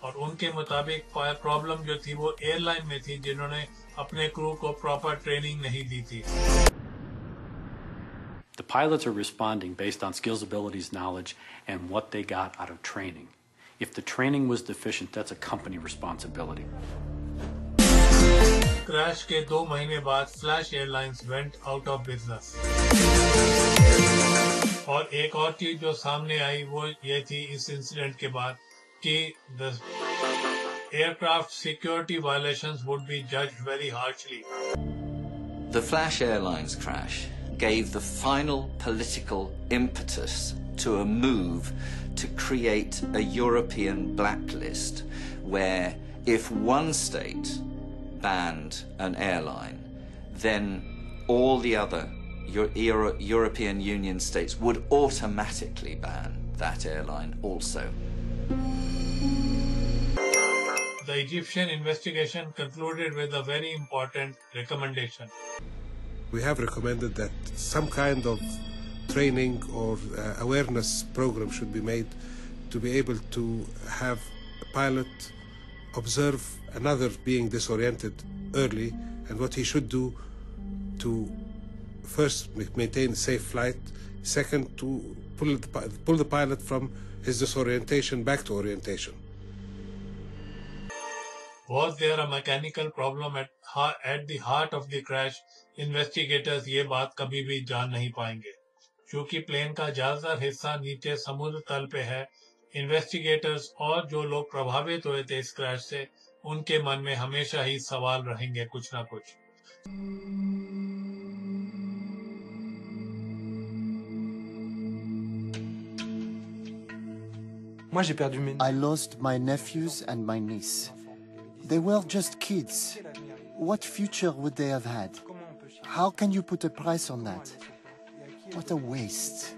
और उनके मुताबिक प्रॉब्लम जो थी वो एयरलाइन में थी जिन्होंने अपने क्रू को प्रॉपर ट्रेनिंग नहीं दी थी। The pilots are responding based on skills, abilities, knowledge, and what they got out of training. If the training was deficient, that's a company responsibility. Crash के 2 महीने बाद flash airlines went out of business. और एक और चीज जो सामने आई वो ये थी इस इंसिडेंट के बाद कि the aircraft security violations would be judged very harshly. The Flash Airlines crash gave the final political impetus to a move to create a European blacklist where if one state banned an airline, then all the other European Union states would automatically ban that airline also. The Egyptian investigation concluded with a very important recommendation. We have recommended that some kind of training or awareness program should be made to be able to have a pilot observe another being disoriented early and what he should do to first maintain safe flight, second to pull the pilot from his disorientation back to orientation. Was there a mechanical problem at the heart of the crash? Investigators ये बात कभी भी जान नहीं पाएंगे क्योंकि plane का ज्यादातर हिस्सा नीचे समुद्र तल पे है। इन्वेस्टिगेटर्स और जो लोग प्रभावित हुए थे इस क्रैश से उनके मन में हमेशा ही सवाल रहेंगे कुछ ना कुछ। I lost my nephews and my niece. They were just kids. What future would they have had? How can you put a price on that? What a waste.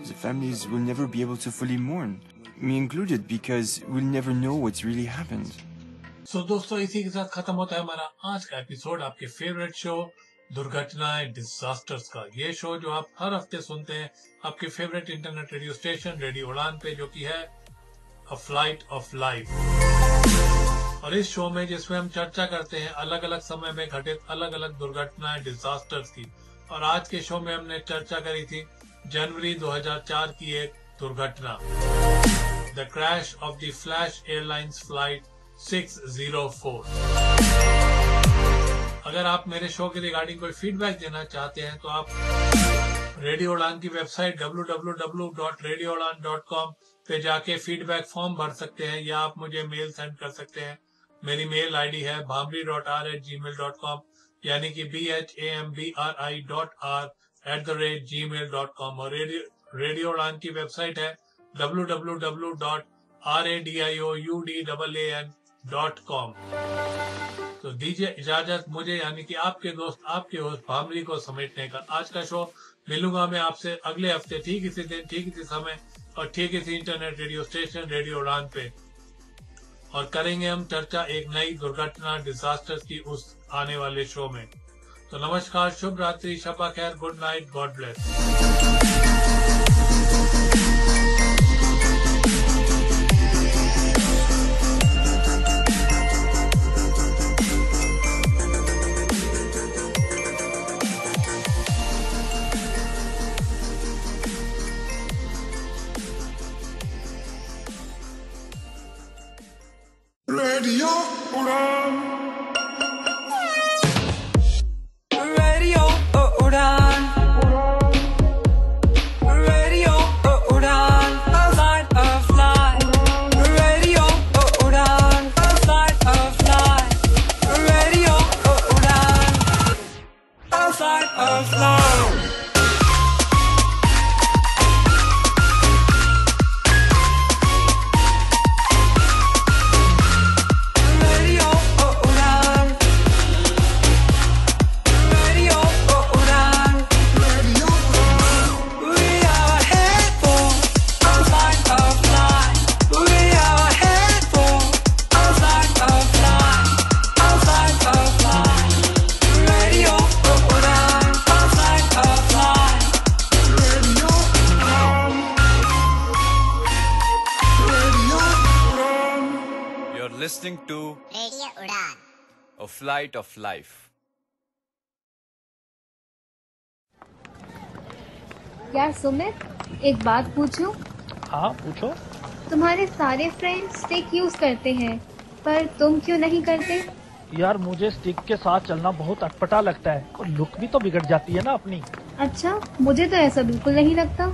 The families will never be able to fully mourn, me included, because we'll never know what's really happened. So दोस्तों इसी के साथ खत्म होता है हमारा आज का एपिसोड आपके फेवरेट शो दुर्घटनाएं डिजास्टर्स का। ये शो जो आप हर हफ्ते सुनते हैं आपके favourite internet radio station radio उड़ान पे, जो की है अ फ्लाइट ऑफ लाइफ। और इस शो में जिसमें हम चर्चा करते हैं अलग अलग समय में घटित अलग अलग दुर्घटनाएं डिजास्टर्स की। और आज के शो में हमने चर्चा करी थी जनवरी 2004 की एक दुर्घटना, the crash of the flash airlines flight 604। अगर आप मेरे शो के रिगार्डिंग कोई फीडबैक देना चाहते हैं तो आप रेडियो उड़ान की वेबसाइट www.radioudan.com पे जाके फीडबैक फॉर्म भर सकते हैं या आप मुझे मेल सेंड कर सकते हैं। मेरी मेल आईडी है bhamri.r@gmail.com यानी कि BHAMBRI.R@gmail.com। और रेडियो उड़ान की वेबसाइट है www.radioudaan.com। तो दीजिए इजाजत मुझे यानी कि आपके दोस्त आपके होस्ट भामरी को समेटने का। आज का शो मिलूंगा मैं आपसे अगले हफ्ते ठीक इसी दिन ठीक इसी समय और ठीक इसी इंटरनेट रेडियो स्टेशन रेडियो उड़ान पे, और करेंगे हम चर्चा एक नई दुर्घटना डिजास्टर्स की उस आने वाले शो में। तो नमस्कार, शुभ रात्रि, शब्बा खैर, good night, God bless. Radio Udan. Radio Udan. Radio Udan. A flight of life. listening to Radio Udan, A Flight of Life. यार सुमित, एक बात पूछूं? हाँ पूछो। तुम्हारे सारे फ्रेंड्स स्टिक यूज करते हैं, पर तुम क्यों नहीं करते? यार मुझे स्टिक के साथ चलना बहुत अटपटा लगता है और लुक भी तो बिगड़ जाती है ना अपनी। अच्छा, मुझे तो ऐसा बिल्कुल नहीं लगता।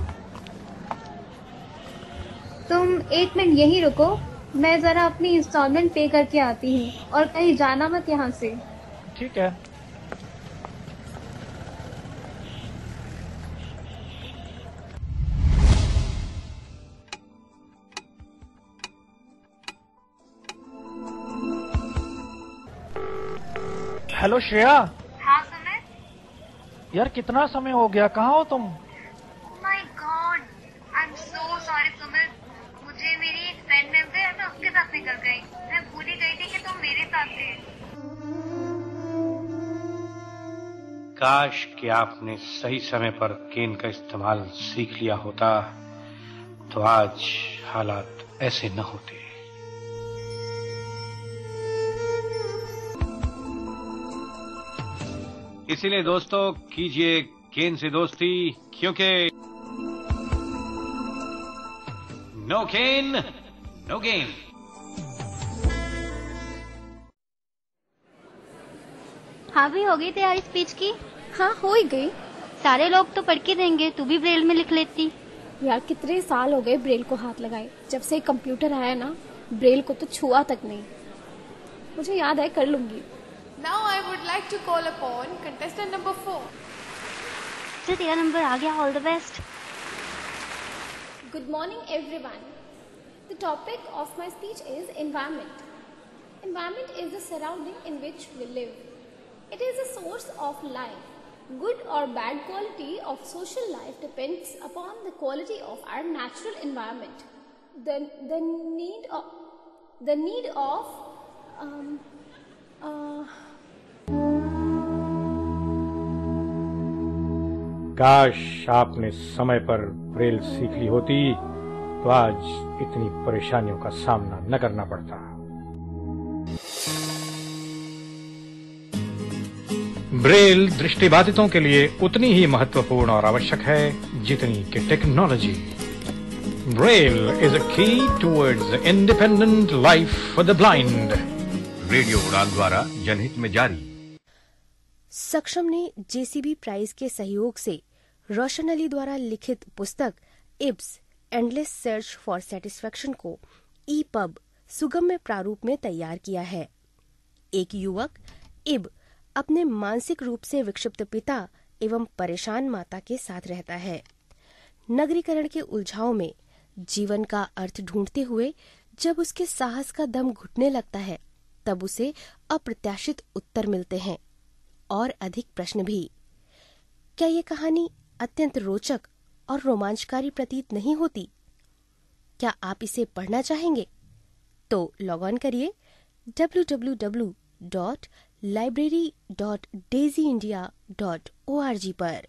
तुम 1 मिनट यहीं रुको, मैं जरा अपनी इंस्टॉलमेंट पे करके आती हूँ और कहीं जाना मत यहाँ से। ठीक है। हेलो श्रेया। हाँ सुमित। यार कितना समय हो गया, कहाँ हो तुम? My God, I am so sorry Sumit. मुझे मेरी एक फ्रेंड मिल गई, मैं उसके साथ निकल गई। मैं भूल ही गई थी कि तुम मेरे साथ थे। काश कि आपने सही समय पर केन का इस्तेमाल सीख लिया होता, तो आज हालात ऐसे न होते। इसीलिए दोस्तों, कीजिए केन से दोस्ती, क्योंकि नो केन नो गेन। हाँ भी हो गई तैयारी स्पीच की? हाँ हो ही गई। सारे लोग तो पढ़ के देंगे, तू भी ब्रेल में लिख लेती। यार कितने साल हो गए ब्रेल को हाथ लगाए, जब से कंप्यूटर आया ना, ब्रेल को तो छुआ तक नहीं। मुझे याद है, कर लूंगी। Now I would like to call upon contestant number 4. चल तेरा नंबर आ गया, all the best. Good morning everyone. The topic of my speech is environment. Environment is the surrounding in which we live. It is a source of life. Good or bad quality of social life depends upon the quality of our natural environment. The need of काश आपने समय पर Braille सीख ली होती, तो आज इतनी परेशानियों का सामना न करना पड़ता। ब्रेल दृष्टिबाधितों के लिए उतनी ही महत्वपूर्ण और आवश्यक है जितनी कि टेक्नोलॉजी। ब्रेल इज अ की towards independent life for the blind. Radio उड़ान द्वारा जनहित में जारी। सक्षम ने जेसीबी प्राइज के सहयोग से रोशन अली द्वारा लिखित पुस्तक Ives endless search for satisfaction को ईपब सुगम्य प्रारूप में तैयार किया है। एक युवक इब अपने मानसिक रूप से विक्षिप्त पिता एवं परेशान माता के साथ रहता है। नगरीकरण के उलझाव में जीवन का अर्थ ढूंढते हुए जब उसके साहस का दम घुटने लगता है, तब उसे अप्रत्याशित उत्तर मिलते हैं और अधिक प्रश्न भी। क्या ये कहानी अत्यंत रोचक और रोमांचकारी प्रतीत नहीं होती? क्या आप इसे पढ़ना चाहेंगे? तो लॉग ऑन करिए www.library.daisyindia.org पर।